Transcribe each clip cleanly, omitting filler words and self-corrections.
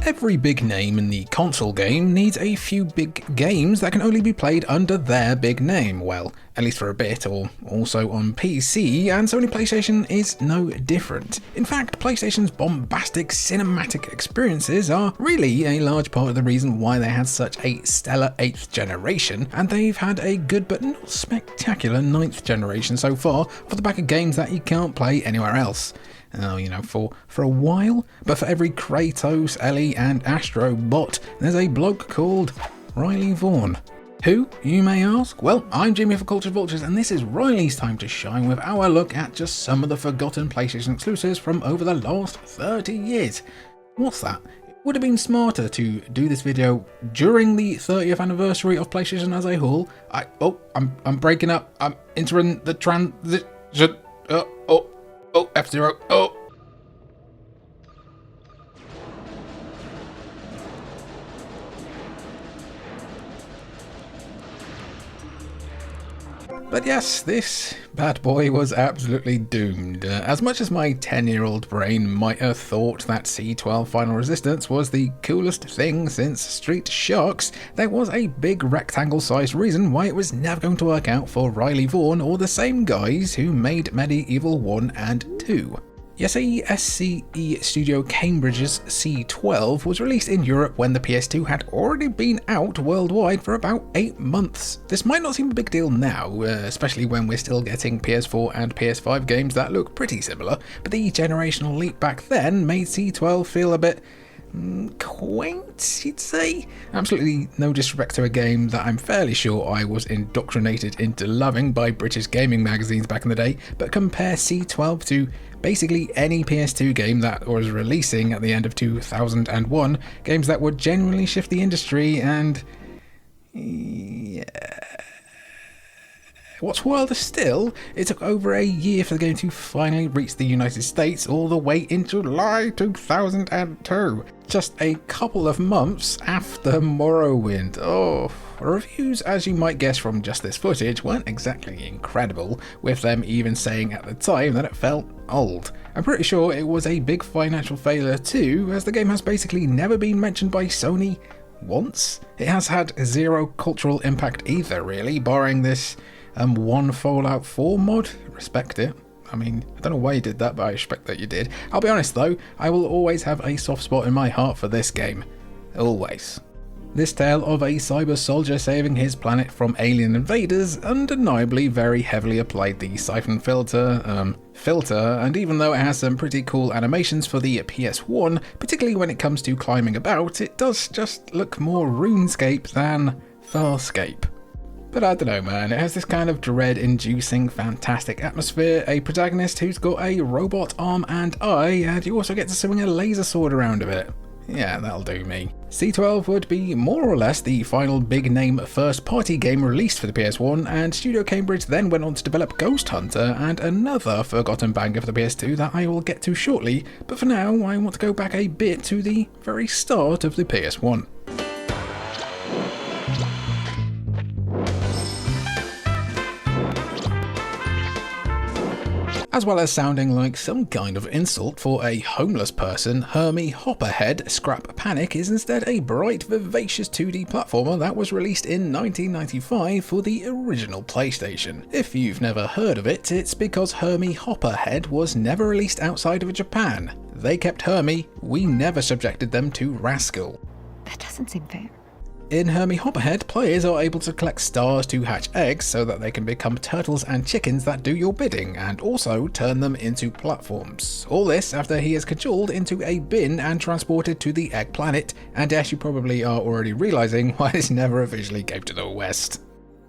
Every big name in the console game needs a few big games that can only be played under their big name, well, at least for a bit, or also on PC, and Sony PlayStation is no different. In fact, PlayStation's bombastic cinematic experiences are really a large part of the reason why they had such a stellar 8th generation, and they've had a good but not spectacular 9th generation so far, for the back of games that you can't play anywhere else. For a while, but for every Kratos, Ellie and Astro Bot, there's a bloke called Riley Vaughan. Who, you may ask? Well, I'm Jimmy for Culture Vultures, and this is Riley's Time to Shine with our look at just some of the forgotten PlayStation exclusives from over the last 30 years. What's that? It would have been smarter to do this video during the 30th anniversary of PlayStation as a whole. I'm breaking up. I'm entering the transition. F0. But yes, this bad boy was absolutely doomed. As much as my 10-year-old brain might have thought that C12 Final Resistance was the coolest thing since Street Sharks, there was a big rectangle-sized reason why it was never going to work out for Riley Vaughan or the same guys who made Medieval 1 and 2. Yes, SCE Studio Cambridge's C12 was released in Europe when the PS2 had already been out worldwide for about 8 months. This might not seem a big deal now, especially when we're still getting PS4 and PS5 games that look pretty similar, but the generational leap back then made C12 feel a bit quaint, you'd say. Absolutely no disrespect to a game that I'm fairly sure I was indoctrinated into loving by British gaming magazines back in the day, but compare C12 to basically any PS2 game that was releasing at the end of 2001, games that would genuinely shift the industry, and yeah. What's wilder still, it took over a year for the game to finally reach the United States all the way in July 2002, just a couple of months after Morrowind. Reviews, as you might guess from just this footage, weren't exactly incredible, with them even saying at the time that it felt old. I'm pretty sure it was a big financial failure too, as the game has basically never been mentioned by Sony once. It has had zero cultural impact either, really, barring this one Fallout 4 mod. Respect it. I mean, I don't know why you did that, but I respect that you did. I'll be honest though, I will always have a soft spot in my heart for this game. Always. This tale of a cyber soldier saving his planet from alien invaders undeniably very heavily applied the siphon filter, and even though it has some pretty cool animations for the PS1, particularly when it comes to climbing about, it does just look more RuneScape than Farscape. But I don't know, man, it has this kind of dread-inducing fantastic atmosphere, a protagonist who's got a robot arm and eye, and you also get to swing a laser sword around a bit. Yeah, that'll do me. C12 would be more or less the final big-name first-party game released for the PS1, and Studio Cambridge then went on to develop Ghost Hunter and another forgotten banger for the PS2 that I will get to shortly, but for now I want to go back a bit to the very start of the PS1. As well as sounding like some kind of insult for a homeless person, Hermie Hopperhead Scrap Panic is instead a bright, vivacious 2D platformer that was released in 1995 for the original PlayStation. If you've never heard of it, it's because Hermie Hopperhead was never released outside of Japan. They kept Hermie, we never subjected them to Rascal. That doesn't seem fair. In Hermie Hopperhead, players are able to collect stars to hatch eggs so that they can become turtles and chickens that do your bidding, and also turn them into platforms. All this after he is cajoled into a bin and transported to the egg planet, and as you probably are already realising why this never officially came to the West.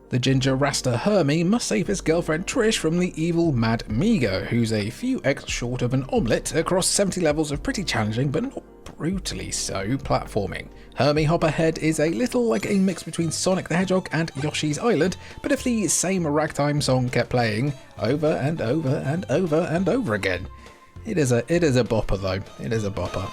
The ginger rasta Hermie must save his girlfriend Trish from the evil Mad Migo, who's a few eggs short of an omelette across 70 levels of pretty challenging but not brutally so platforming. Hermie Hopperhead is a little like a mix between Sonic the Hedgehog and Yoshi's Island, but if the same ragtime song kept playing over and over and over and over again. It is a bopper though, it is a bopper.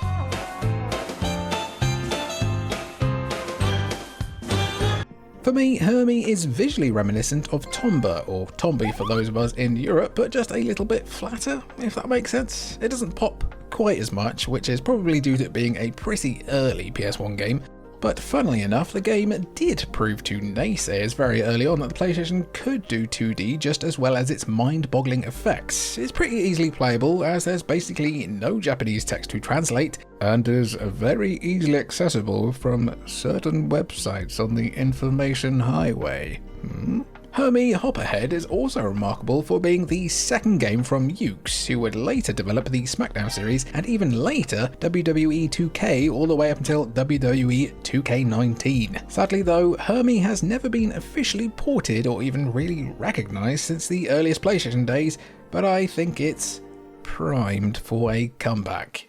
For me, Hermie is visually reminiscent of Tomba, or Tombi for those of us in Europe, but just a little bit flatter, if that makes sense. It doesn't pop quite as much, which is probably due to it being a pretty early PS1 game. But funnily enough, the game did prove to naysayers very early on that the PlayStation could do 2D just as well as its mind-boggling effects. It's pretty easily playable as there's basically no Japanese text to translate, and is very easily accessible from certain websites on the information highway. Hermie Hopperhead is also remarkable for being the second game from Yuke's, who would later develop the SmackDown series and even later WWE 2K all the way up until WWE 2K19. Sadly though, Hermie has never been officially ported or even really recognised since the earliest PlayStation days, but I think it's primed for a comeback.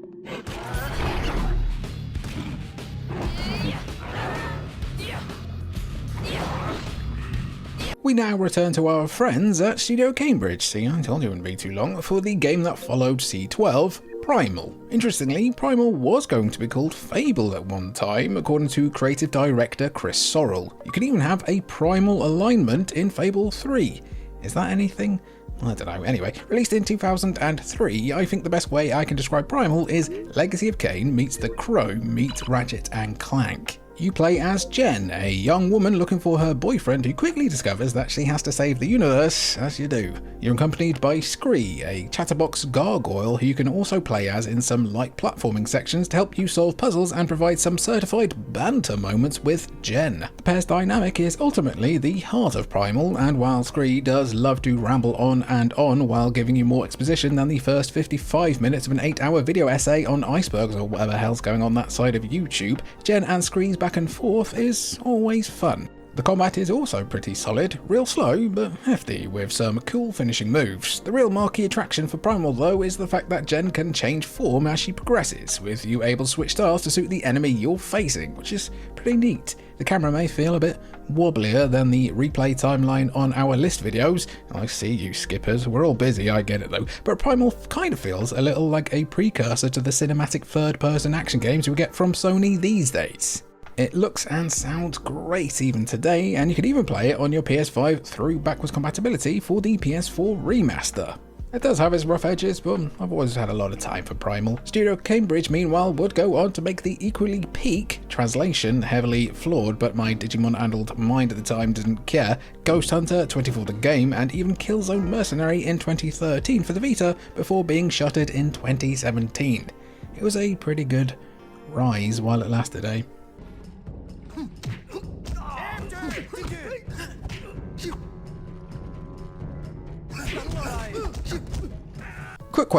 We now return to our friends at Studio Cambridge, see I told you it wouldn't be too long, for the game that followed C12, Primal. Interestingly, Primal was going to be called Fable at one time, according to creative director Chris Sorrell. You can even have a Primal alignment in Fable 3. Is that anything? I don't know. Anyway, released in 2003, I think the best way I can describe Primal is Legacy of Kain meets The Crow meets Ratchet and Clank. You play as Jen, a young woman looking for her boyfriend who quickly discovers that she has to save the universe, as you do. You're accompanied by Scree, a chatterbox gargoyle who you can also play as in some light platforming sections to help you solve puzzles and provide some certified banter moments with Jen. The pair's dynamic is ultimately the heart of Primal, and while Scree does love to ramble on and on while giving you more exposition than the first 55 minutes of an 8-hour video essay on icebergs or whatever the hell's going on that side of YouTube, Jen and Scree's back and forth is always fun. The combat is also pretty solid, real slow but hefty with some cool finishing moves. The real marquee attraction for Primal though is the fact that Jen can change form as she progresses, with you able to switch styles to suit the enemy you're facing, which is pretty neat. The camera may feel a bit wobblier than the replay timeline on our list videos. I see you skippers, we're all busy, I get it though, but Primal kind of feels a little like a precursor to the cinematic third-person action games we get from Sony these days. It looks and sounds great even today, and you can even play it on your PS5 through backwards compatibility for the PS4 remaster. It does have its rough edges, but I've always had a lot of time for Primal. Studio Cambridge, meanwhile, would go on to make the equally peak, translation heavily flawed, but my Digimon-addled mind at the time didn't care, Ghost Hunter 24 the game, and even Killzone Mercenary in 2013 for the Vita before being shuttered in 2017. It was a pretty good rise while it lasted, eh? Quick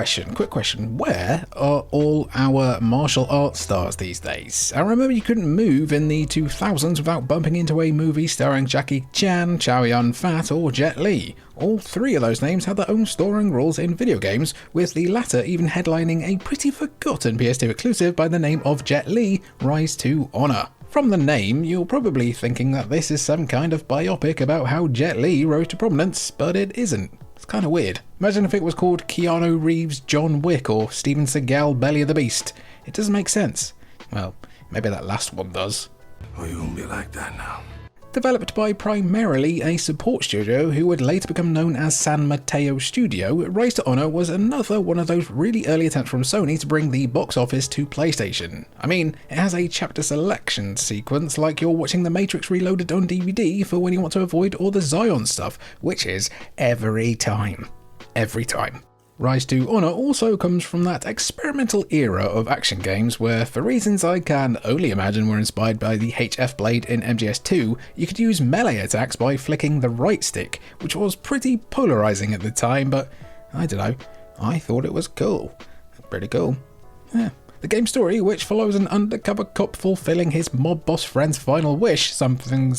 question, where are all our martial arts stars these days? I remember you couldn't move in the 2000s without bumping into a movie starring Jackie Chan, Chow Yun-fat or Jet Li. All three of those names had their own starring roles in video games, with the latter even headlining a pretty forgotten PS2 exclusive by the name of Jet Li, Rise to Honor. From the name, you're probably thinking that this is some kind of biopic about how Jet Li rose to prominence, but it isn't. It's kind of weird. Imagine if it was called Keanu Reeves' John Wick or Steven Seagal Belly of the Beast. It doesn't make sense. Well, maybe that last one does. Oh, you won't be like that now. Developed by primarily a support studio who would later become known as San Mateo Studio, Rise to Honor was another one of those really early attempts from Sony to bring the box office to PlayStation. I mean, it has a chapter selection sequence like you're watching The Matrix Reloaded on DVD for when you want to avoid all the Zion stuff, which is every time. Every time. Rise to Honor also comes from that experimental era of action games where, for reasons I can only imagine were inspired by the HF blade in MGS2, you could use melee attacks by flicking the right stick, which was pretty polarizing at the time, but I don't know, I thought it was cool. Pretty cool. Yeah. The game's story, which follows an undercover cop fulfilling his mob boss friend's final wish, something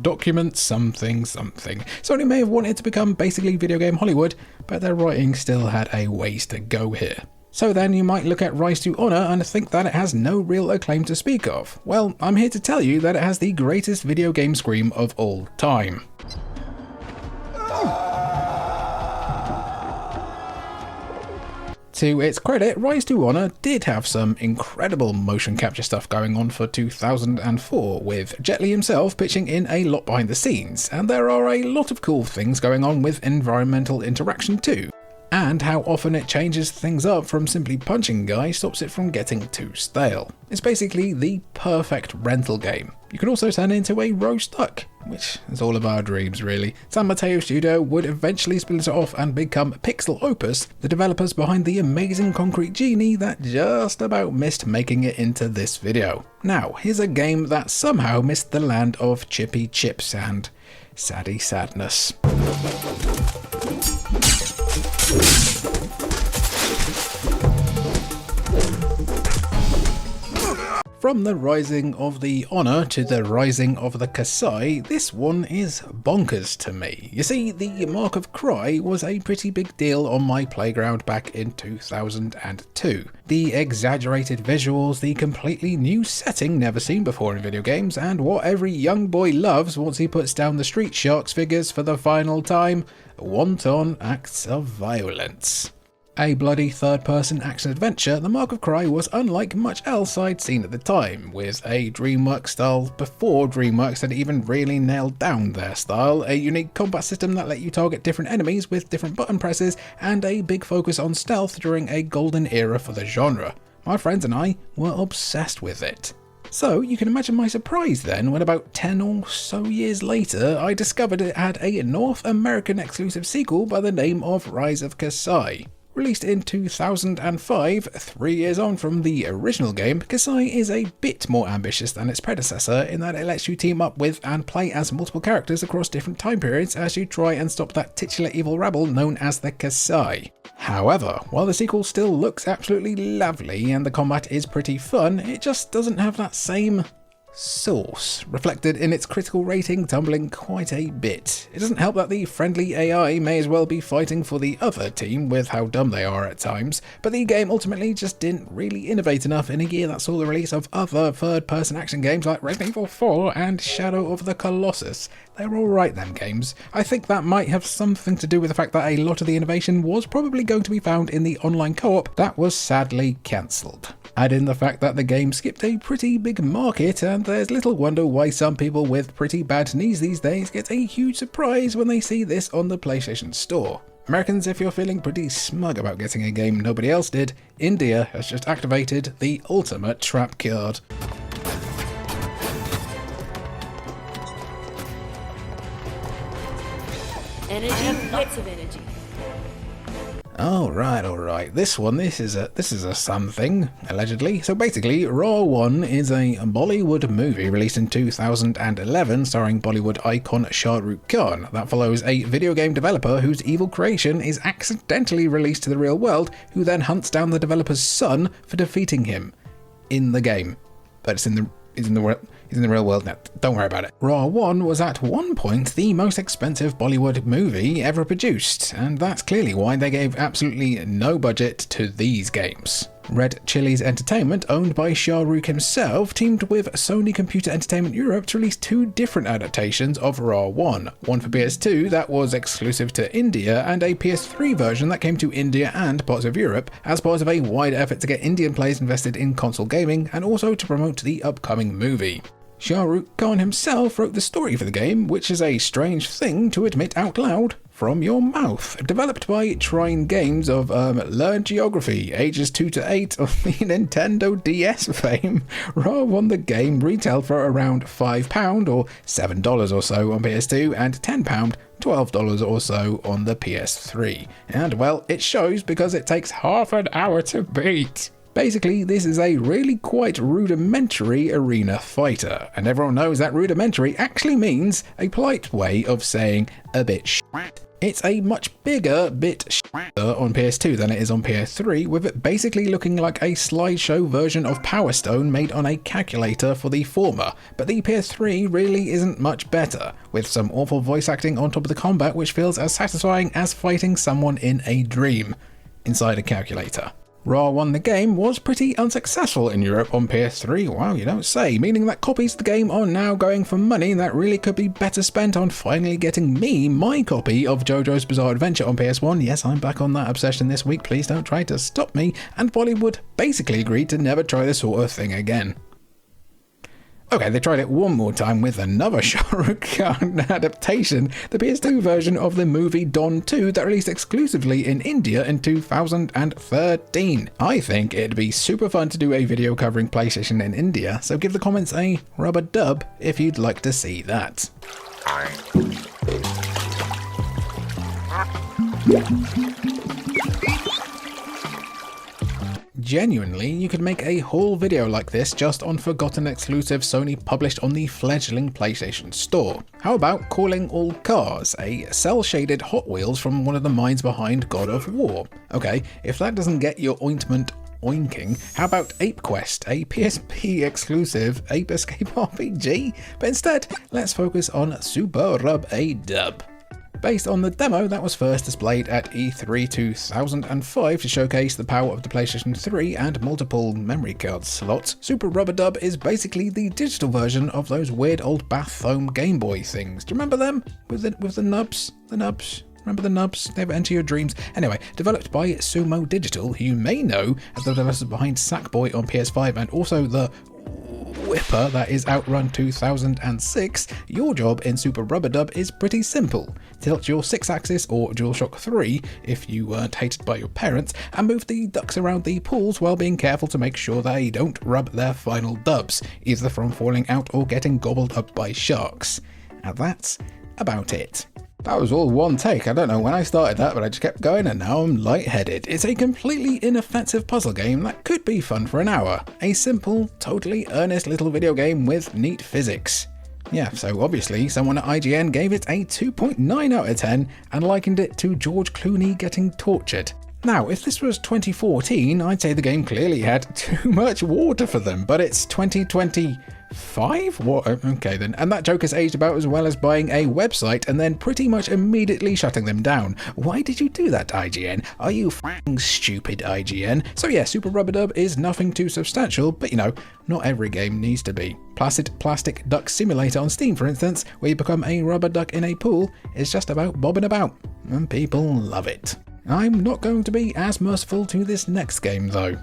document, something. Sony may have wanted to become basically video game Hollywood, but their writing still had a ways to go here. So then you might look at Rise to Honor and think that it has no real acclaim to speak of. Well, I'm here to tell you that it has the greatest video game scream of all time. To its credit, Rise to Honor did have some incredible motion capture stuff going on for 2004, with Jet Li himself pitching in a lot behind the scenes, and there are a lot of cool things going on with environmental interaction too. and how often it changes things up from simply punching guys stops it from getting too stale. It's basically the perfect rental game. You can also turn it into a roast duck, which is all of our dreams really. San Mateo Studio would eventually split it off and become Pixel Opus, the developers behind the amazing Concrete Genie that just about missed making it into this video. Now, here's a game that somehow missed the land of chippy chips and saddy sadness. From the rising of the honour to the rising of the kasai, this one is bonkers to me. You see, the Mark of Cry was a pretty big deal on my playground back in 2002. The exaggerated visuals, the completely new setting never seen before in video games, and what every young boy loves once he puts down the Street Sharks figures for the final time, wanton acts of violence. A bloody third-person action-adventure, The Mark of Cry was unlike much else I'd seen at the time, with a DreamWorks style before DreamWorks had even really nailed down their style, a unique combat system that let you target different enemies with different button presses, and a big focus on stealth during a golden era for the genre. My friends and I were obsessed with it. So you can imagine my surprise then when about 10 or so years later I discovered it had a North American exclusive sequel by the name of Rise of Kasai. Released in 2005, 3 years on from the original game, Kasai is a bit more ambitious than its predecessor in that it lets you team up with and play as multiple characters across different time periods as you try and stop that titular evil rabble known as the Kasai. However, while the sequel still looks absolutely lovely and the combat is pretty fun, it just doesn't have that same sauce, reflected in its critical rating tumbling quite a bit. It doesn't help that the friendly AI may as well be fighting for the other team with how dumb they are at times, but the game ultimately just didn't really innovate enough in a year that saw the release of other third-person action games like Resident Evil 4 and Shadow of the Colossus. They're alright, them games. I think that might have something to do with the fact that a lot of the innovation was probably going to be found in the online co-op that was sadly cancelled. Add in the fact that the game skipped a pretty big market, and there's little wonder why some people with pretty bad knees these days get a huge surprise when they see this on the PlayStation Store. Americans, if you're feeling pretty smug about getting a game nobody else did, India has just activated the ultimate trap card. Energy, lots of energy. Alright. This is a something, allegedly. So basically, Raw 1 is a Bollywood movie released in 2011 starring Bollywood icon Shah Rukh Khan that follows a video game developer whose evil creation is accidentally released to the real world, who then hunts down the developer's son for defeating him in the game. But it's in the real world now. Don't worry about it. Raw 1 was at one point the most expensive Bollywood movie ever produced, and that's clearly why they gave absolutely no budget to these games. Red Chillies Entertainment, owned by Shah Rukh himself, teamed with Sony Computer Entertainment Europe to release two different adaptations of Raw 1. One for PS2 that was exclusive to India, and a PS3 version that came to India and parts of Europe as part of a wide effort to get Indian players invested in console gaming and also to promote the upcoming movie. Shah Rukh Khan himself wrote the story for the game, which is a strange thing to admit out loud from your mouth. Developed by Trine Games of Learn Geography, ages 2 to 8 of the Nintendo DS fame, Raw won the game retail for around £5 or $7 or so on PS2 and £10, $12 or so on the PS3. And well, it shows because it takes half an hour to beat. Basically, this is a really quite rudimentary arena fighter, and everyone knows that rudimentary actually means a polite way of saying a bit shit. It's a much bigger bit shitter on PS2 than it is on PS3, with it basically looking like a slideshow version of Power Stone made on a calculator for the former, but the PS3 really isn't much better, with some awful voice acting on top of the combat which feels as satisfying as fighting someone in a dream inside a calculator. Raw 1 the game was pretty unsuccessful in Europe on PS3, wow, you don't say, meaning that copies of the game are now going for money that really could be better spent on finally getting me my copy of JoJo's Bizarre Adventure on PS1. Yes, I'm back on that obsession this week, please don't try to stop me, and Bollywood basically agreed to never try this sort of thing again. Okay, they tried it one more time with another Shah Rukh Khan adaptation, the PS2 version of the movie Don 2 that released exclusively in India in 2013. I think it'd be super fun to do a video covering PlayStation in India, so give the comments a rubber dub if you'd like to see that. Genuinely, you could make a whole video like this just on forgotten exclusive Sony published on the fledgling PlayStation Store. How about calling all cars a cel-shaded Hot Wheels from one of the minds behind God of War? Okay, if that doesn't get your ointment oinking, how about Ape Quest, a PSP exclusive Ape Escape RPG? But instead, let's focus on Super Rub a Dub. Based on the demo that was first displayed at E3 2005 to showcase the power of the PlayStation 3 and multiple memory card slots, Super Rub a Dub is basically the digital version of those weird old bath foam Game Boy things. Do you remember them? With the nubs? The nubs? Remember the nubs? They ever enter your dreams? Anyway, developed by Sumo Digital, who you may know as the developers behind Sackboy on PS5 and also the Whipper that is Outrun 2006, your job in Super Rub a Dub is pretty simple. Tilt your 6-axis or DualShock 3 if you weren't hated by your parents, and move the ducks around the pools while being careful to make sure they don't rub their final dubs, either from falling out or getting gobbled up by sharks. And that's about it. That was all one take. I don't know when I started that, but I just kept going and now I'm lightheaded. It's a completely inoffensive puzzle game that could be fun for an hour. A simple, totally earnest little video game with neat physics. Yeah, so obviously someone at IGN gave it a 2.9 out of 10 and likened it to George Clooney getting tortured. Now, if this was 2014, I'd say the game clearly had too much water for them, but it's 2025? What? Okay then. And that joke has aged about as well as buying a website and then pretty much immediately shutting them down. Why did you do that, IGN? Are you f***ing stupid, IGN? So yeah, Super Rub a Dub is nothing too substantial, but you know, not every game needs to be. Placid Plastic Duck Simulator on Steam, for instance, where you become a rubber duck in a pool, is just about bobbing about, and people love it. I'm not going to be as merciful to this next game though.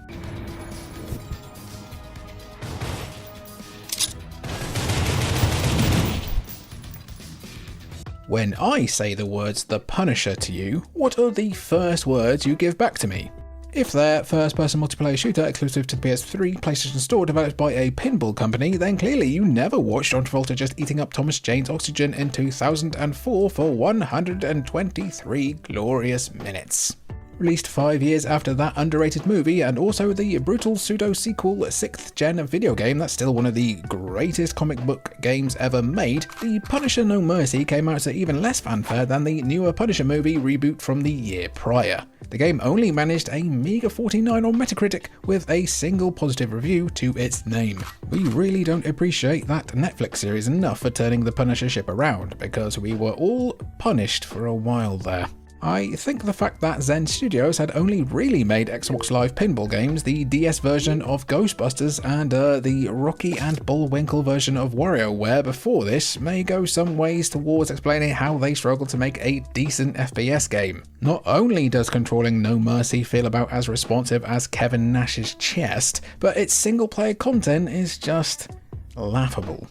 When I say the words The Punisher to you, what are the first words you give back to me? If they're first-person multiplayer shooter exclusive to the PS3 PlayStation Store developed by a pinball company, then clearly you never watched John Travolta just eating up Thomas Jane's oxygen in 2004 for 123 glorious minutes. Released 5 years after that underrated movie, and also the brutal pseudo-sequel 6th gen video game that's still one of the greatest comic book games ever made, The Punisher No Mercy came out to even less fanfare than the newer Punisher movie reboot from the year prior. The game only managed a meager 49 on Metacritic with a single positive review to its name. We really don't appreciate that Netflix series enough for turning the Punisher ship around, because we were all punished for a while there. I think the fact that Zen Studios had only really made Xbox Live pinball games, the DS version of Ghostbusters and the Rocky and Bullwinkle version of WarioWare before this, may go some ways towards explaining how they struggled to make a decent FPS game. Not only does controlling No Mercy feel about as responsive as Kevin Nash's chest, but its single player content is just laughable.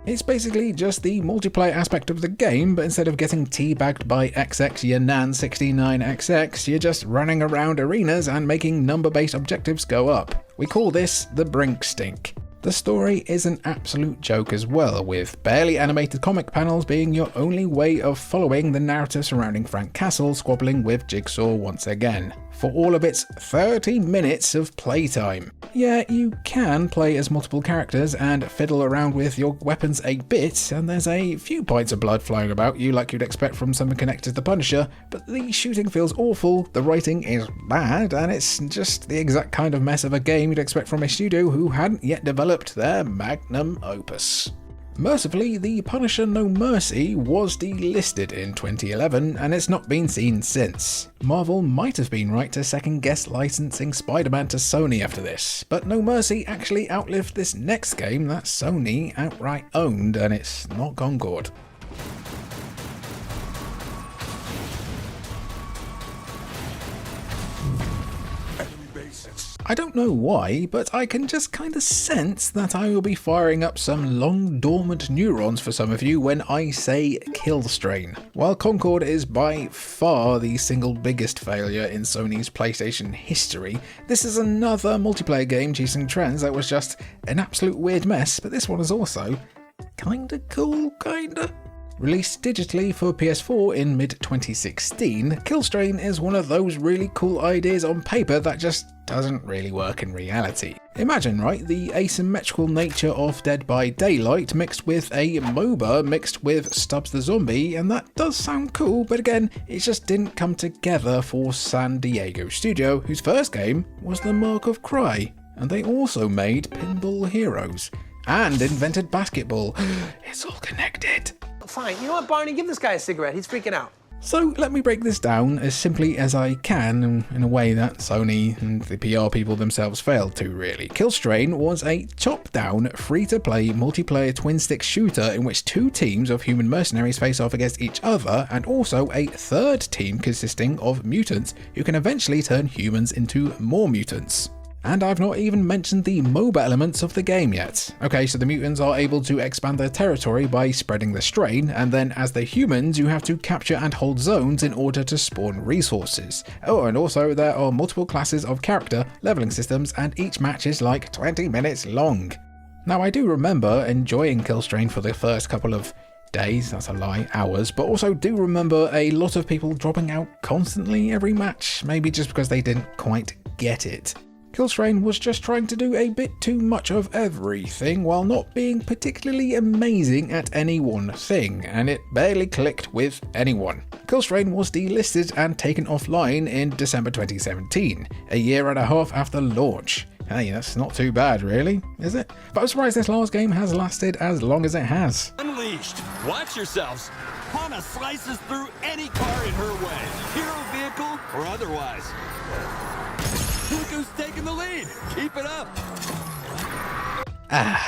It's basically just the multiplayer aspect of the game, but instead of getting teabagged by XX Yanan69XX, you're just running around arenas and making number-based objectives go up. We call this the Brink Stink. The story is an absolute joke as well, with barely animated comic panels being your only way of following the narrative surrounding Frank Castle squabbling with Jigsaw once again, for all of its 30 minutes of playtime. Yeah, you can play as multiple characters and fiddle around with your weapons a bit, and there's a few pints of blood flying about you like you'd expect from something connected to the Punisher, but the shooting feels awful, the writing is bad, and it's just the exact kind of mess of a game you'd expect from a studio who hadn't yet developed their magnum opus. Mercifully, The Punisher No Mercy was delisted in 2011 and it's not been seen since. Marvel might have been right to second-guess licensing Spider-Man to Sony after this, but No Mercy actually outlived this next game that Sony outright owned, and it's not gone good. Enemy bases. I don't know why, but I can just kind of sense that I will be firing up some long dormant neurons for some of you when I say kill strain. While Concord is by far the single biggest failure in Sony's PlayStation history, this is another multiplayer game chasing trends that was just an absolute weird mess, but this one is also kinda cool, kinda. Released digitally for PS4 in mid-2016, Kill Strain is one of those really cool ideas on paper that just doesn't really work in reality. Imagine, right, the asymmetrical nature of Dead by Daylight mixed with a MOBA mixed with Stubbs the Zombie, and that does sound cool, but again, it just didn't come together for San Diego Studio, whose first game was The Mark of Cry, and they also made Pinball Heroes, and invented basketball. It's all connected. Fine, you know what, Barney? Give this guy a cigarette. He's freaking out. So let me break this down as simply as I can, in a way that Sony and the PR people themselves failed to, really. Kill Strain was a top-down, free-to-play, multiplayer twin-stick shooter in which two teams of human mercenaries face off against each other, and also a third team consisting of mutants who can eventually turn humans into more mutants. And I've not even mentioned the MOBA elements of the game yet. Okay, so the mutants are able to expand their territory by spreading the strain, and then as the humans, you have to capture and hold zones in order to spawn resources. Oh, and also there are multiple classes of character, leveling systems, and each match is like 20 minutes long. Now, I do remember enjoying Kill Strain for the first couple of days, that's a lie, hours, but also do remember a lot of people dropping out constantly every match, maybe just because they didn't quite get it. Kill Strain was just trying to do a bit too much of everything while not being particularly amazing at any one thing, and it barely clicked with anyone. Kill Strain was delisted and taken offline in December 2017, a year and a half after launch. Hey, that's not too bad really, is it? But I'm surprised this last game has lasted as long as it has. Unleashed! Watch yourselves! Hana slices through any car in her way, hero vehicle or otherwise. Look who's taking the lead! Keep it up!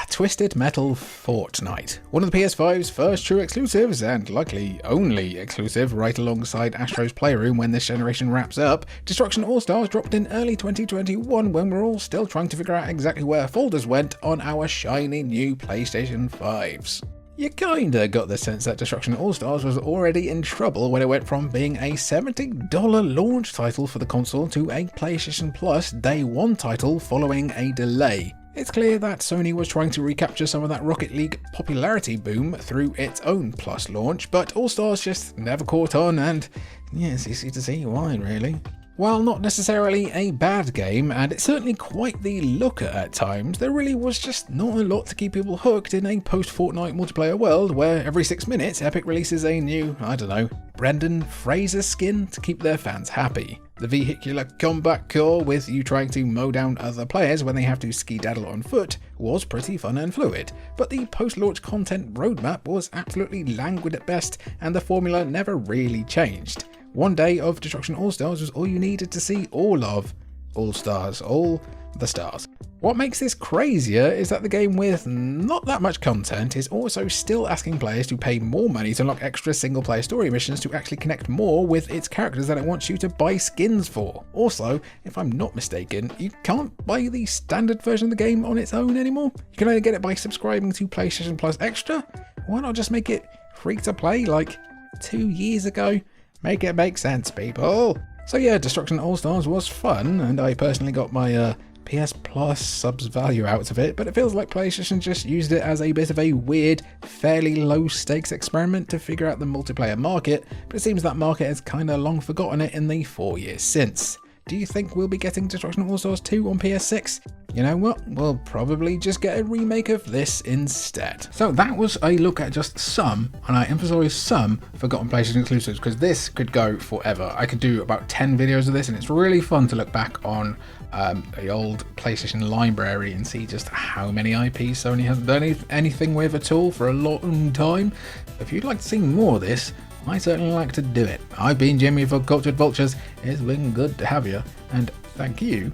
Twisted Metal Fortnite. One of the PS5's first true exclusives, and likely only exclusive, right alongside Astro's Playroom when this generation wraps up, Destruction All-Stars dropped in early 2021 when we're all still trying to figure out exactly where folders went on our shiny new PlayStation 5s. You kinda got the sense that Destruction All-Stars was already in trouble when it went from being a $70 launch title for the console to a PlayStation Plus Day 1 title following a delay. It's clear that Sony was trying to recapture some of that Rocket League popularity boom through its own Plus launch, but All-Stars just never caught on, and yeah, it's easy to see why, really. While not necessarily a bad game, and it's certainly quite the looker at times, there really was just not a lot to keep people hooked in a post-Fortnite multiplayer world where every 6 minutes Epic releases a new, I don't know, Brendan Fraser skin to keep their fans happy. The vehicular combat core with you trying to mow down other players when they have to skedaddle on foot was pretty fun and fluid, but the post-launch content roadmap was absolutely languid at best, and the formula never really changed. One day of Destruction All-Stars was all you needed to see all of All-Stars, all the stars. What makes this crazier is that the game with not that much content is also still asking players to pay more money to unlock extra single-player story missions to actually connect more with its characters than it wants you to buy skins for. Also, if I'm not mistaken, you can't buy the standard version of the game on its own anymore. You can only get it by subscribing to PlayStation Plus Extra. Why not just make it free to play like 2 years ago? Make it make sense, people. So yeah, Destruction All-Stars was fun, and I personally got my PS Plus subs value out of it, but it feels like PlayStation just used it as a bit of a weird, fairly low stakes experiment to figure out the multiplayer market, but it seems that market has kinda long forgotten it in the 4 years since. Do you think we'll be getting Destruction All-Stars 2 on PS6? You know what, we'll probably just get a remake of this instead. So that was a look at just some, and I emphasize some, forgotten PlayStation exclusives, because this could go forever. I could do about 10 videos of this, and it's really fun to look back on the old PlayStation library and see just how many IPs Sony hasn't done anything with at all for a long time. If you'd like to see more of this, I certainly like to do it. I've been Jimmy for Cultured Vultures. It's been good to have you, and thank you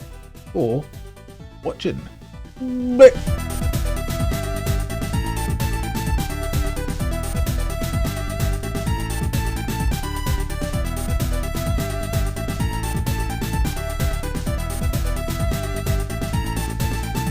for watching. Bye.